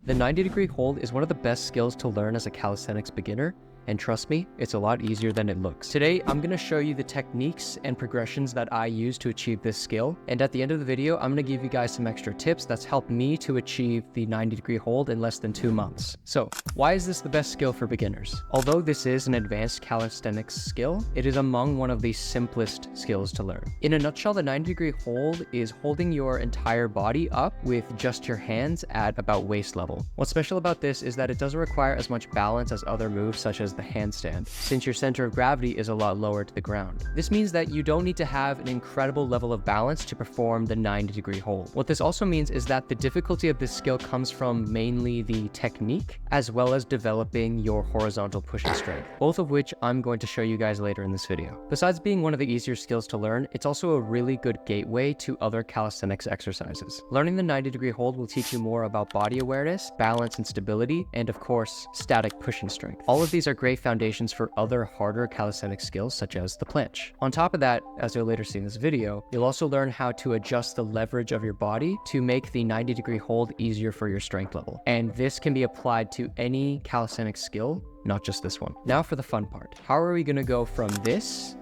The 90-degree hold is one of the best skills to learn as a calisthenics beginner, and trust me, it's a lot easier than it looks. Today, I'm gonna show you the techniques and progressions that I use to achieve this skill. And at the end of the video, I'm gonna give you guys some extra tips that's helped me to achieve the 90-degree hold in less than 2 months. So, why is this the best skill for beginners? Although this is an advanced calisthenics skill, it is among one of the simplest skills to learn. In a nutshell, the 90-degree hold is holding your entire body up with just your hands at about waist level. What's special about this is that it doesn't require as much balance as other moves such as the handstand, since your center of gravity is a lot lower to the ground. This means that you don't need to have an incredible level of balance to perform the 90-degree hold. What this also means is that the difficulty of this skill comes from mainly the technique, as well as developing your horizontal pushing strength, both of which I'm going to show you guys later in this video. Besides being one of the easier skills to learn, it's also a really good gateway to other calisthenics exercises. Learning the 90-degree hold will teach you more about body awareness, balance and stability, and of course, static pushing strength. All of these are great foundations for other harder calisthenics skills such as the planche. On top of that, as you'll later see in this video, you'll also learn how to adjust the leverage of your body to make the 90-degree hold easier for your strength level. And this can be applied to any calisthenics skill, not just this one. Now for the fun part. How are we gonna go from this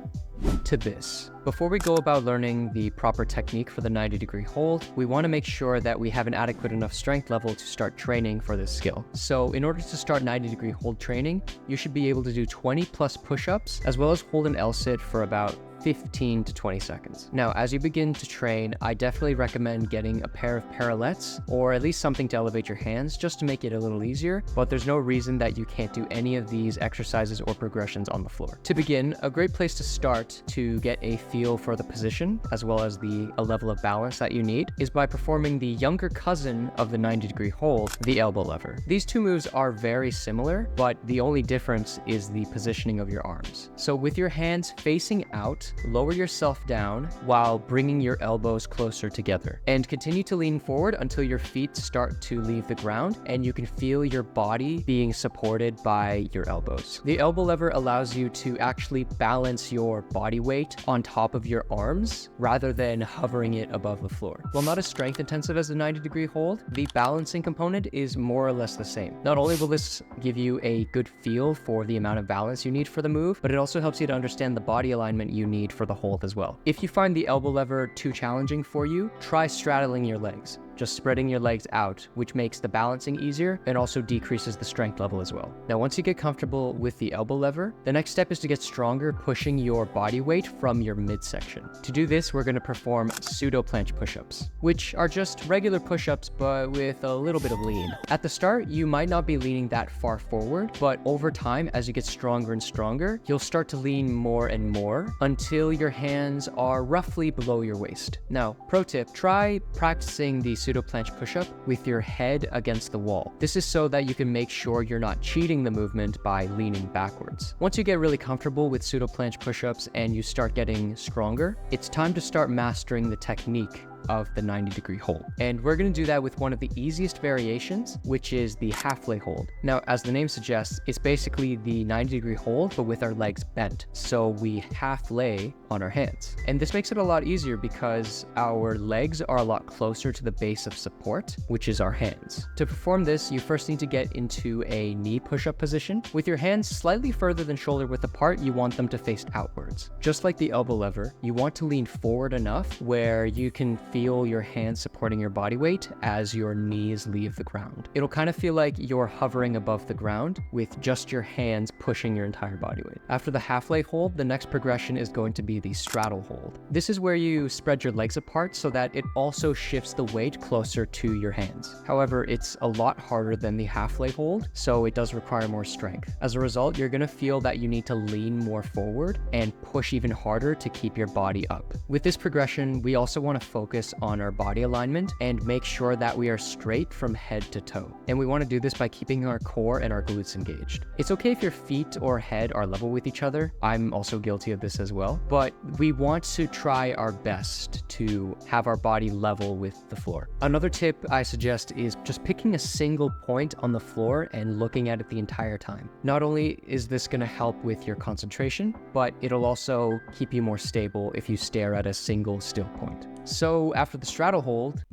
to this? Before we go about learning the proper technique for the 90-degree hold, we want to make sure that we have an adequate enough strength level to start training for this skill. So in order to start 90-degree hold training, you should be able to do 20 plus push-ups, as well as hold an L-sit for about 15 to 20 seconds. Now, as you begin to train, I definitely recommend getting a pair of parallettes, or at least something to elevate your hands just to make it a little easier, but there's no reason that you can't do any of these exercises or progressions on the floor. To begin, a great place to start to get a feel for the position, as well as a level of balance that you need, is by performing the younger cousin of the 90-degree hold, the elbow lever. These two moves are very similar, but the only difference is the positioning of your arms. So with your hands facing out, lower yourself down while bringing your elbows closer together, and continue to lean forward until your feet start to leave the ground and you can feel your body being supported by your elbows. The elbow lever allows you to actually balance your body weight on top of your arms rather than hovering it above the floor. While not as strength intensive as the 90-degree hold, the balancing component is more or less the same. Not only will this give you a good feel for the amount of balance you need for the move, but it also helps you to understand the body alignment you need for the hold as well. If you find the elbow lever too challenging for you, try straddling your legs. Just spreading your legs out, which makes the balancing easier and also decreases the strength level as well. Now, once you get comfortable with the elbow lever, the next step is to get stronger, pushing your body weight from your midsection. To do this, we're going to perform pseudo planche push-ups, which are just regular push-ups, but with a little bit of lean. At the start, you might not be leaning that far forward, but over time, as you get stronger and stronger, you'll start to lean more and more until your hands are roughly below your waist. Now, pro tip, try practicing the pseudo planche push-up with your head against the wall. This is so that you can make sure you're not cheating the movement by leaning backwards. Once you get really comfortable with pseudo planche push-ups and you start getting stronger, it's time to start mastering the technique of the 90-degree hold. And we're going to do that with one of the easiest variations, which is the half lay hold. Now, as the name suggests, it's basically the 90-degree hold, but with our legs bent. So we half lay on our hands. And this makes it a lot easier because our legs are a lot closer to the base of support, which is our hands. To perform this, you first need to get into a knee push-up position. With your hands slightly further than shoulder width apart, you want them to face outwards. Just like the elbow lever, you want to lean forward enough where you can feel your hands supporting your body weight as your knees leave the ground. It'll kind of feel like you're hovering above the ground with just your hands pushing your entire body weight. After the half lay hold, the next progression is going to be the straddle hold. This is where you spread your legs apart so that it also shifts the weight closer to your hands. However, it's a lot harder than the half lay hold, so it does require more strength. As a result, you're going to feel that you need to lean more forward and push even harder to keep your body up. With this progression, we also want to focus on our body alignment and make sure that we are straight from head to toe. And we want to do this by keeping our core and our glutes engaged. It's okay if your feet or head are level with each other. I'm also guilty of this as well, but we want to try our best to have our body level with the floor. Another tip I suggest is just picking a single point on the floor and looking at it the entire time. Not only is this going to help with your concentration, but it'll also keep you more stable if you stare at a single still point. So after the straddle hold,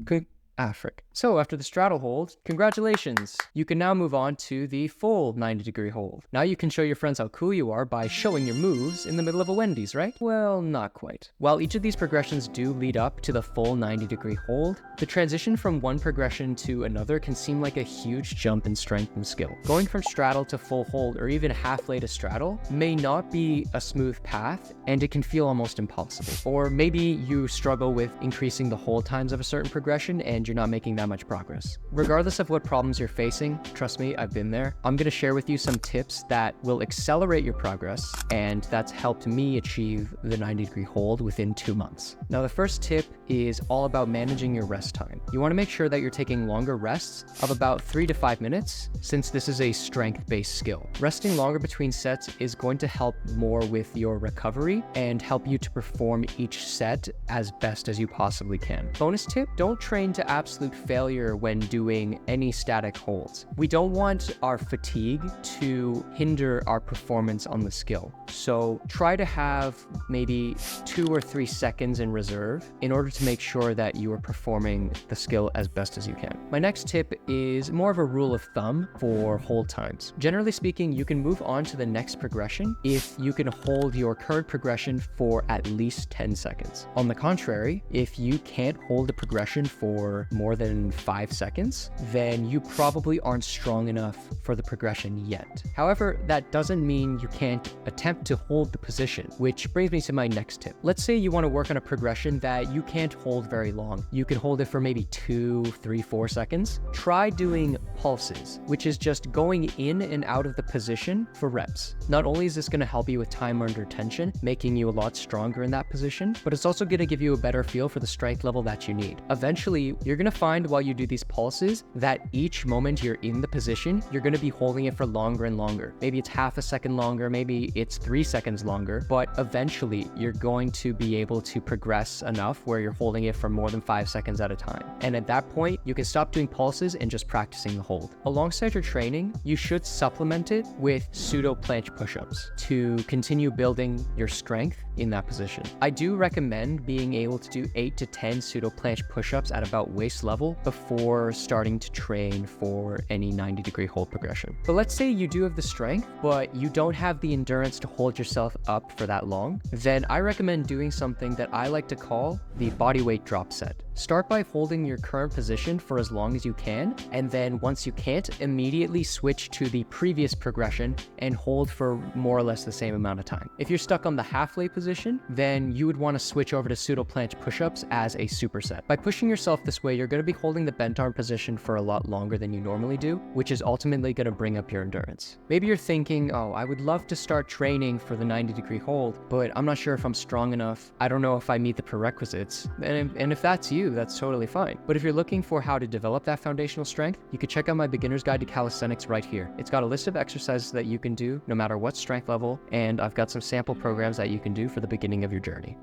frick. So after the straddle hold, congratulations! You can now move on to the full 90-degree hold. Now you can show your friends how cool you are by showing your moves in the middle of a Wendy's, right? Well, not quite. While each of these progressions do lead up to the full 90-degree hold, the transition from one progression to another can seem like a huge jump in strength and skill. Going from straddle to full hold or even halfway to straddle may not be a smooth path, and it can feel almost impossible. Or maybe you struggle with increasing the hold times of a certain progression and you're not making that much progress. Regardless of what problems you're facing, trust me, I've been there, I'm going to share with you some tips that will accelerate your progress, and that's helped me achieve the 90-degree hold within 2 months. Now, the first tip is all about managing your rest time. You want to make sure that you're taking longer rests of about 3 to 5 minutes, since this is a strength-based skill. Resting longer between sets is going to help more with your recovery and help you to perform each set as best as you possibly can. Bonus tip, don't train to absolute failure when doing any static holds. We don't want our fatigue to hinder our performance on the skill. So try to have maybe 2 or 3 seconds in reserve in order to make sure that you are performing the skill as best as you can. My next tip is more of a rule of thumb for hold times. Generally speaking, you can move on to the next progression if you can hold your current progression for at least 10 seconds. On the contrary, if you can't hold a progression for more than 5 seconds, then you probably aren't strong enough for the progression yet. However, that doesn't mean you can't attempt to hold the position, which brings me to my next tip. Let's say you want to work on a progression that you can't hold very long. You can hold it for maybe 2, 3, 4 seconds. Try doing pulses, which is just going in and out of the position for reps. Not only is this going to help you with time under tension, making you a lot stronger in that position, but it's also going to give you a better feel for the strength level that you need. Eventually, you're going to find while you do these pulses that each moment you're in the position, you're going to be holding it for longer and longer. Maybe it's half a second longer, maybe it's 3 seconds longer, but eventually you're going to be able to progress enough where you're holding it for more than 5 seconds at a time. And at that point, you can stop doing pulses and just practicing the hold. Alongside your training, you should supplement it with pseudo planche push-ups to continue building your strength in that position. I do recommend being able to do 8 to 10 pseudo planche push-ups at about waist level before starting to train for any 90-degree hold progression. But let's say you do have the strength, but you don't have the endurance to hold yourself up for that long, then I recommend doing something that I like to call the bodyweight drop set. Start by holding your current position for as long as you can, and then once you can't, immediately switch to the previous progression and hold for more or less the same amount of time. If you're stuck on the halfway position, then you would want to switch over to pseudo planche push-ups as a superset. By pushing yourself this way, you're going to be holding the bent arm position for a lot longer than you normally do, which is ultimately going to bring up your endurance. Maybe you're thinking, oh, I would love to start training for the 90-degree hold, but I'm not sure if I'm strong enough. I don't know if I meet the prerequisites. And if that's you, that's totally fine. But if you're looking for how to develop that foundational strength, you can check out my beginner's guide to calisthenics right here. It's got a list of exercises that you can do no matter what strength level, and I've got some sample programs that you can do for the beginning of your journey.